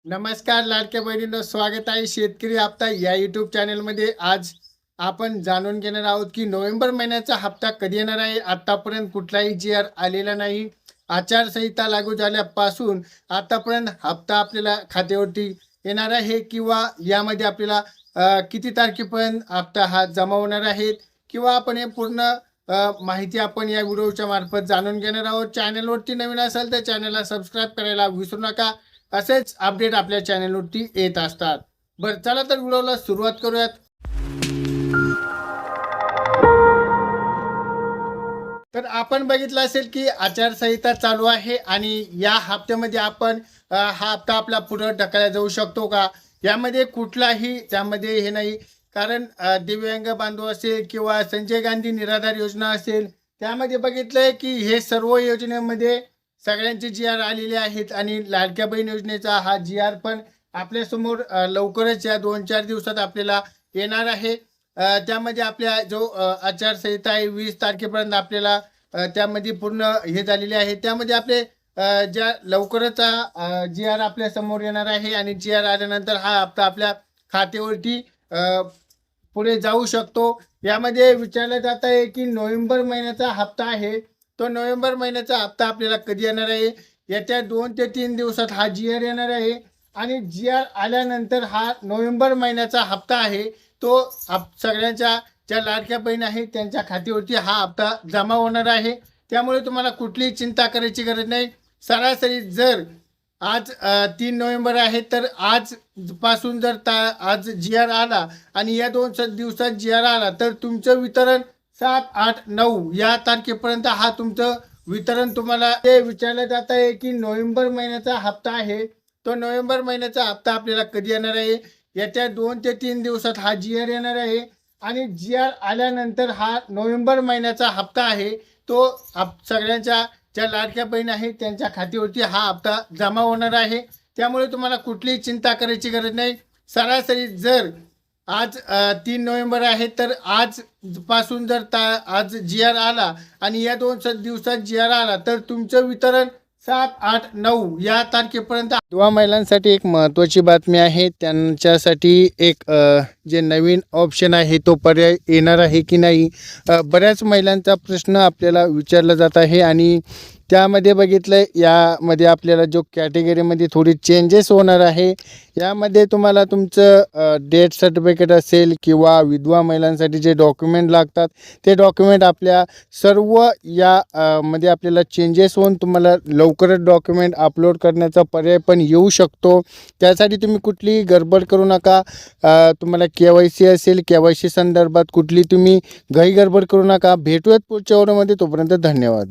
नमस्कार लाडक्या बहिणींनो, स्वागत आहे शेतकरी हप्ता या यूट्यूब चॅनलमध्ये। आज आपण जाणून घेणार आहोत की नोव्हेंबर महिन्याचा हप्ता कधी येणार आहे। आतापर्यंत कुठलाही जी.आर आलेला नाही। आचारसंहिता लागू झाल्यापासून आतापर्यंत हप्ता आपल्याला खात्यावरती येणार आहे किंवा यामध्ये आपल्याला किती तारखेपर्यंत हप्ता हा जमा होणार आहे किंवा आपण हे पूर्ण माहिती आपण या व्हिडिओच्या मार्फत जाणून घेणार आहोत। चॅनलवरती नवीन असेल तर चॅनलला सबस्क्राईब करायला विसरू नका। असेच अपडेट आपल्या चॅनलवरती येत असतात। बरं, चला तर व्हिडिओला सुरुवात करूयात। तर आपण बघितलं असेल की आचारसंहिता चालू आहे आणि या हप्त्यामध्ये आपण हा हप्ता आपला पुढे ढकलला जाऊ शकतो का, यामध्ये कुठलाही त्यामध्ये हे नाही। कारण दिव्यांग बांधव असेल किंवा संजय गांधी निराधार योजना असेल, त्यामध्ये बघितलंय की हे सर्व योजनेमध्ये सगळ्यांचे जी.आर आलेले आहेत आणि लाडक्या बहीण योजनेचा हा जी.आर पण आपल्यासमोर लवकरच या 2-4 दिवसात आपल्याला येणार आहे। त्यामध्ये आपल्या जो आचारसंहिता आहे 20 तारखेपर्यंत आपल्याला त्यामध्ये पूर्ण हे झालेले आहे। त्यामध्ये आपले ज्या लवकरच जी.आर आपल्या समोर येणार आहे आणि जी.आर आल्यानंतर हा हप्ता आपल्या खात्यावरती पुढे जाऊ शकतो। यामध्ये विचारलं जात आहे की नोव्हेंबर महिन्याचा हप्ता आहे, तो नोव्हेंबर महिन्याचा हप्ता आपल्याला कधी येणार आहे। येत्या 2 ते 3 दिवसात हा जी.आर येणार आहे आणि जी.आर आल्यानंतर हा नोव्हेंबर महिन्याचा हप्ता आहे तो सगळ्यांच्या ज्या लाडक्या बहीण आहेत त्यांच्या खात्यावरती हा हप्ता जमा होणार आहे। त्यामुळे तुम्हाला कुठलीही चिंता करायची गरज नाही। सरासरी जर आज 3 नोव्हेंबर आहे तर आजपासून जर आज जी.आर आला आणि या 2 दिवसात जी.आर आला तर तुमचं वितरण 7, 8, 9 या तारखेपर्यंत हा तुमचं वितरण तुम्हाला ते विचारलं जात आहे की नोव्हेंबर महिन्याचा हप्ता आहे, तो नोव्हेंबर महिन्याचा हप्ता आपल्याला कधी येणार आहे। येत्या 2 ते 3 दिवसात हा जी.आर येणार आहे आणि जी.आर आल्यानंतर हा नोव्हेंबर महिन्याचा हप्ता आहे तो सगळ्यांच्या ज्या लाडक्या बहीण आहेत त्यांच्या खात्यावरती हा हप्ता जमा होणार आहे। त्यामुळे तुम्हाला कुठलीही चिंता करायची गरज नाही। सरासरी जर आज 3 नोव्हेंबर आहे तर आजपासून जर आज जी.आर आला आणि या 2 दिवसात जी.आर आला तर तुमचं वितरण 7, 8, 9 या तारखेपर्यंत। विधवा महिलांसाठी एक महत्त्वाची बातमी आहे, त्यांच्यासाठी एक जे नवीन ऑप्शन आहे तो पर्याय येणार आहे की नाही। बऱ्याच महिलांचा प्रश्न आपल्याला विचारला जात आहे आणि त्यामध्ये बघितलं यामध्ये आपल्याला जो कॅटेगरीमध्ये थोडी चेंजेस होणार आहे। यामध्ये तुम्हाला तुमचं डेथ सर्टिफिकेट असेल किंवा विधवा महिलांसाठी जे डॉक्युमेंट लागतात ते डॉक्युमेंट आपल्या सर्व या मध्ये आपल्याला चेंजेस होऊन तुम्हाला लवकरच डॉक्युमेंट अपलोड करण्याचा पर्याय पण येऊ शकतो। त्यासाठी तुम्ही कुठलीही गडबड करू नका। तुम्हाला KYC असेल, KYC संदर्भात कुठली तुम्ही घाई गडबड करू नका। भेटूयात पुढच्या व्हिडिओमध्ये, तोपर्यंत धन्यवाद।